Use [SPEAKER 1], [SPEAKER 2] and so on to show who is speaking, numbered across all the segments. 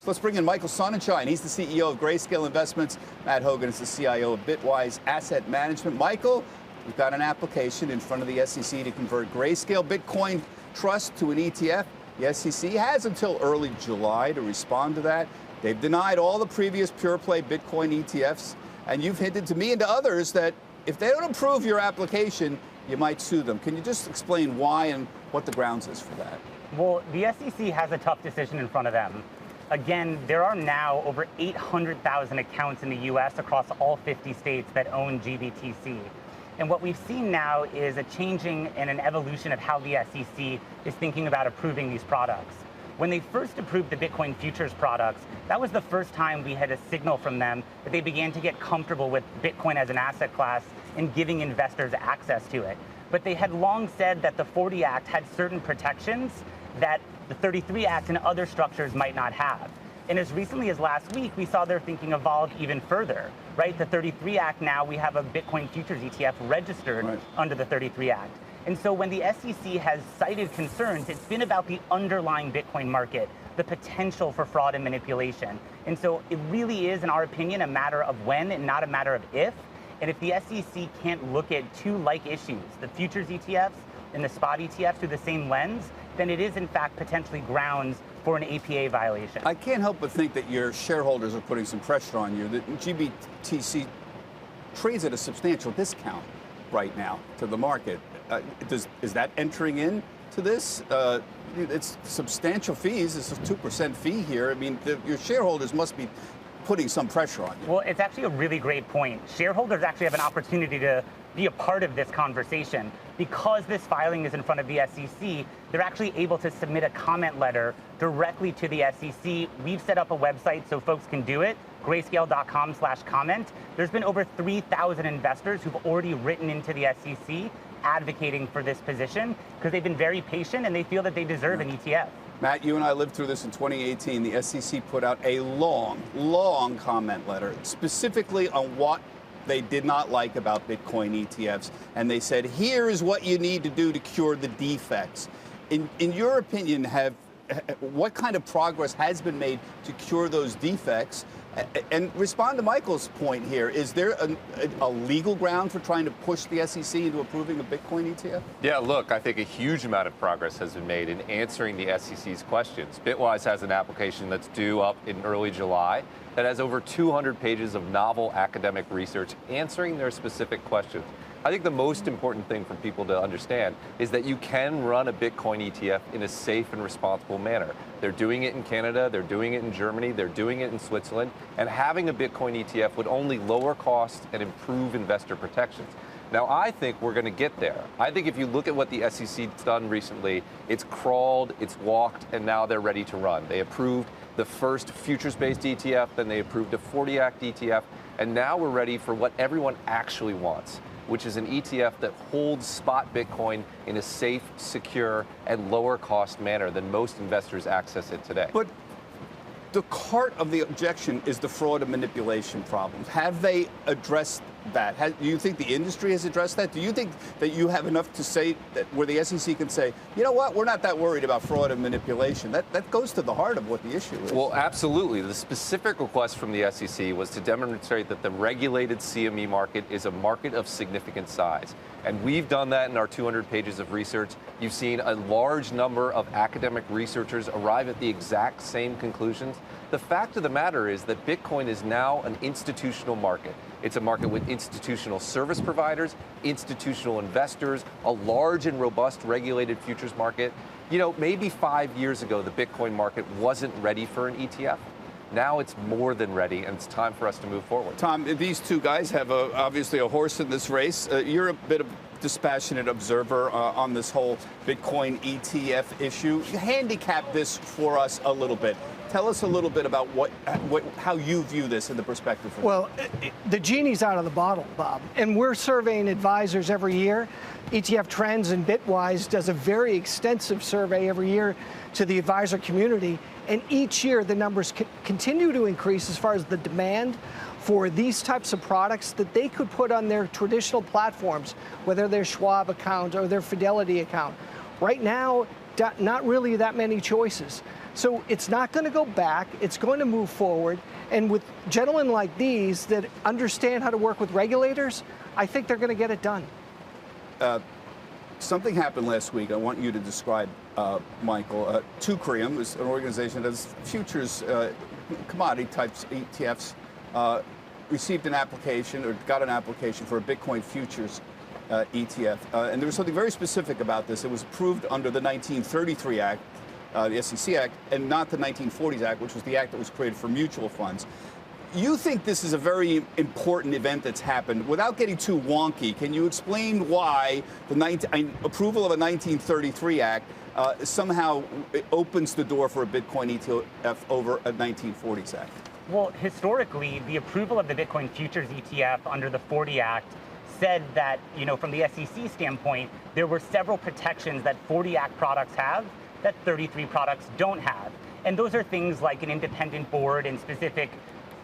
[SPEAKER 1] Let's bring in Michael Sonnenschein. He's the CEO of Grayscale Investments. Matt Hogan is the CIO of Bitwise Asset Management. Michael, we've got an application in front of the SEC to convert Grayscale Bitcoin Trust to an ETF. The SEC has until early July to respond to that. They've denied all the previous pure play Bitcoin ETFs. And you've hinted to me and to others that if they don't approve your application, you might sue them. Can you just explain why and what the grounds is for that?
[SPEAKER 2] Well, the SEC has a tough decision in front of them. Again, there are now over 800,000 accounts in the U.S. across all 50 states that own GBTC. And what we've seen now is a changing and an evolution of how the SEC is thinking about approving these products. When they first approved the Bitcoin futures products, that was the first time we had a signal from them that they began to get comfortable with Bitcoin as an asset class and giving investors access to it. But they had long said that the 40 Act had certain protections that the 33 Act and other structures might not have. And as recently as last week, we saw their thinking evolve even further, right? The 33 Act now, we have a Bitcoin futures ETF registered under the 33 Act. And so when the SEC has cited concerns, it's been about the underlying Bitcoin market, the potential for fraud and manipulation. And so it really is, in our opinion, a matter of when and not a matter of if. And if the SEC can't look at two like issues, the futures ETFs and the spot ETFs through the same lens, then it is in fact potentially grounds for an APA violation.
[SPEAKER 1] I can't help but think that your shareholders are putting some pressure on you. That GBTC trades at a substantial discount right now to the market. Is that entering into this? It's substantial fees. It's a 2% fee here. I mean, your shareholders must be putting some pressure on you.
[SPEAKER 2] Well, it's actually a really great point. Shareholders actually have an opportunity to be a part of this conversation. Because this filing is in front of the SEC, they're actually able to submit a comment letter directly to the SEC. We've set up a website so folks can do it, grayscale.com/comment. There's been over 3,000 investors who've already written into the SEC advocating for this position because they've been very patient and they feel that they deserve an ETF.
[SPEAKER 1] Matt, you and I lived through this in 2018. The SEC put out a long comment letter specifically on what they did not like about Bitcoin ETFs. And they said, here is what you need to do to cure the defects. In your opinion, what kind of progress has been made to cure those defects? And respond to Michael's point here. Is there a legal ground for trying to push the SEC into approving a Bitcoin ETF?
[SPEAKER 3] Yeah, look, I think a huge amount of progress has been made in answering the SEC's questions. Bitwise has an application that's due up in early July that has over 200 pages of novel academic research answering their specific questions. I think the most important thing for people to understand is that you can run a Bitcoin ETF in a safe and responsible manner. They're doing it in Canada, they're doing it in Germany, they're doing it in Switzerland, and having a Bitcoin ETF would only lower costs and improve investor protections. Now, I think we're going to get there. I think if you look at what the SEC's done recently, it's crawled, it's walked, and now they're ready to run. They approved the first futures-based ETF, then they approved a 40 Act ETF, and now we're ready for what everyone actually wants, which is an ETF that holds spot Bitcoin in a safe, secure, and lower cost manner than most investors access it today.
[SPEAKER 1] But the heart of the objection is the fraud and manipulation problems. Have they addressed that? Do you think the industry has addressed that? Do you think that you have enough to say that where the SEC can say, you know what, we're not that worried about fraud and manipulation? That goes to the heart of what the issue is.
[SPEAKER 3] Well, absolutely. The specific request from the SEC was to demonstrate that the regulated CME market is a market of significant size. And we've done that in our 200 pages of research. You've seen a large number of academic researchers arrive at the exact same conclusions. The fact of the matter is that Bitcoin is now an institutional market. It's a market with institutional service providers, institutional investors, a large and robust regulated futures market. You know, maybe 5 years ago, the Bitcoin market wasn't ready for an ETF. Now it's more than ready, and it's time for us to move forward.
[SPEAKER 1] Tom, these two guys have obviously a horse in this race. You're a bit of a dispassionate observer on this whole Bitcoin ETF issue. Handicap this for us a little bit. Tell us a little bit about how you view this in the perspective.
[SPEAKER 4] Well, the genie's out of the bottle, Bob, and we're surveying advisors every year. ETF Trends and Bitwise does a very extensive survey every year to the advisor community, and each year the numbers continue to increase as far as the demand for these types of products that they could put on their traditional platforms, whether their Schwab account or their Fidelity account. Right now, not really that many choices. So it's not going to go back. It's going to move forward. And with gentlemen like these that understand how to work with regulators, I think they're going to get it done.
[SPEAKER 1] Something happened last week. I want you to describe, Michael. Tucrium is an organization that does futures, commodity types ETFs. Received an application, or got an application for a Bitcoin futures ETF. And there was something very specific about this. It was approved under the 1933 Act, the SEC Act, and not the 1940s Act, which was the act that was created for mutual funds. You think this is a very important event that's happened. Without getting too wonky, can you explain why the approval of a 1933 Act somehow opens the door for a Bitcoin ETF over a 1940s Act?
[SPEAKER 2] Well, historically, the approval of the Bitcoin futures ETF under the 40 Act said that, from the SEC standpoint, there were several protections that 40 Act products have that 33 products don't have. And those are things like an independent board and specific,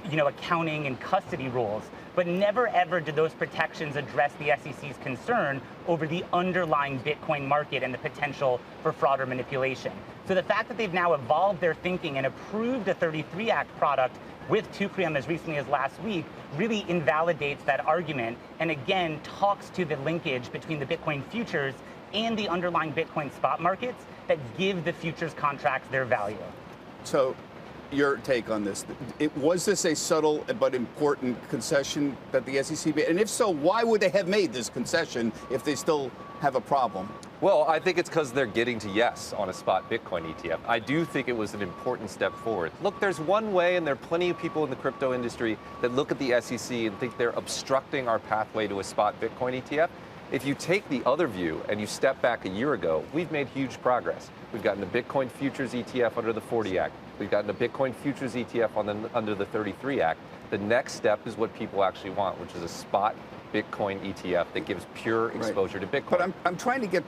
[SPEAKER 2] accounting and custody rules. But never ever did those protections address the SEC's concern over the underlying Bitcoin market and the potential for fraud or manipulation. So the fact that they've now evolved their thinking and approved a 33 Act product with Tucrium as recently as last week really invalidates that argument and again talks to the linkage between the Bitcoin futures and the underlying Bitcoin spot markets that give the futures contracts their value.
[SPEAKER 1] So your take on this. Was this a subtle but important concession that the SEC made? And if so, why would they have made this concession if they still have a problem?
[SPEAKER 3] Well, I think it's because they're getting to yes on a spot Bitcoin ETF. I do think it was an important step forward. Look, there's one way, and there are plenty of people in the crypto industry that look at the SEC and think they're obstructing our pathway to a spot Bitcoin ETF. If you take the other view and you step back a year ago, we've made huge progress. We've gotten a Bitcoin futures ETF under the 40 Act. We've gotten a Bitcoin futures ETF under the 33 Act. The next step is what people actually want, which is a spot Bitcoin ETF that gives pure exposure to Bitcoin.
[SPEAKER 1] But I'm trying to get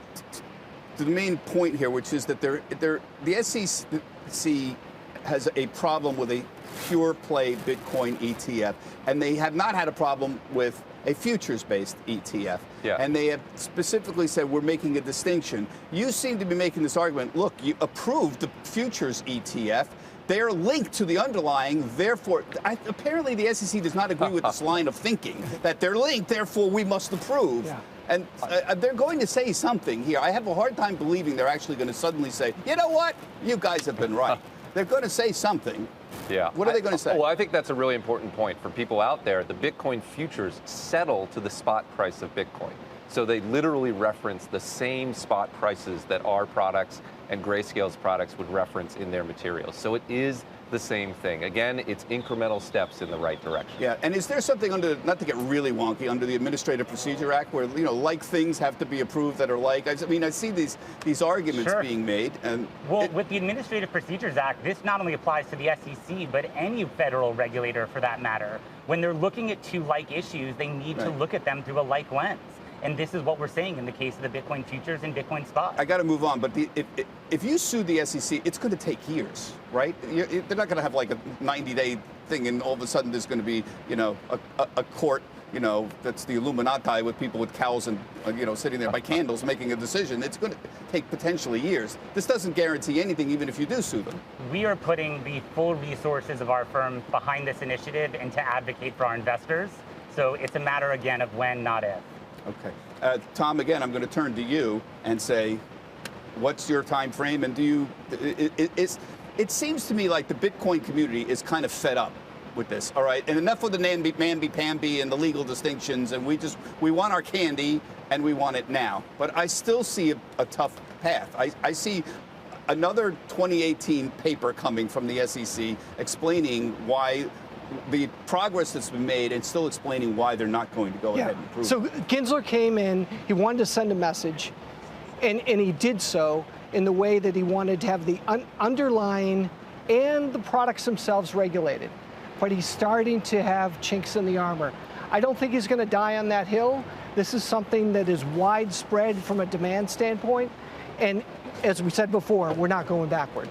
[SPEAKER 1] to the main point here, which is that the SEC has a problem with a pure play Bitcoin ETF, and they have not had a problem with a futures-based ETF.
[SPEAKER 3] Yeah.
[SPEAKER 1] And they have specifically said we're making a distinction. You seem to be making this argument, look, you approved the futures ETF. They're linked to the underlying, therefore, apparently the SEC does not agree with this line of thinking, that they're linked, therefore we must approve. Yeah. And they're going to say something here. I have a hard time believing they're actually going to suddenly say, you know what, you guys have been right. They're going to say something.
[SPEAKER 3] Yeah.
[SPEAKER 1] What are they going to say?
[SPEAKER 3] Well, I think that's a really important point for people out there. The Bitcoin futures settle to the spot price of Bitcoin. So they literally reference the same spot prices that our products and Grayscale's products would reference in their materials. So it is the same thing. Again, it's incremental steps in the right direction.
[SPEAKER 1] Yeah, and is there something under, not to get really wonky, under the Administrative Procedure Act where, like things have to be approved that are like, I mean, I see these arguments being made. And
[SPEAKER 2] well, with the Administrative Procedures Act, this not only applies to the SEC, but any federal regulator for that matter. When they're looking at two like issues, they need to look at them through a like lens. And this is what we're saying in the case of the Bitcoin futures and Bitcoin spot. I
[SPEAKER 1] got to move on, but if you sue the SEC, it's going to take years, right? They're not going to have like a 90-day thing, and all of a sudden there's going to be, a court, that's the Illuminati with people with cows and, sitting there by candles making a decision. It's going to take potentially years. This doesn't guarantee anything, even if you do sue them.
[SPEAKER 2] We are putting the full resources of our firm behind this initiative and to advocate for our investors. So it's a matter, again, of when, not if.
[SPEAKER 1] Okay. Tom, again, I'm going to turn to you and say, what's your time frame? And it seems to me like the Bitcoin community is kind of fed up with this, all right? And enough with the namby-pamby and the legal distinctions, and we want our candy, and we want it now. But I still see a tough path. I see another 2018 paper coming from the SEC explaining why the progress that's been made and still explaining why they're not going to go ahead and approve.
[SPEAKER 4] So Gensler came in, he wanted to send a message, and he did so in the way that he wanted to have the underlying and the products themselves regulated. But he's starting to have chinks in the armor. I don't think he's going to die on that hill. This is something that is widespread from a demand standpoint. And as we said before, we're not going backward.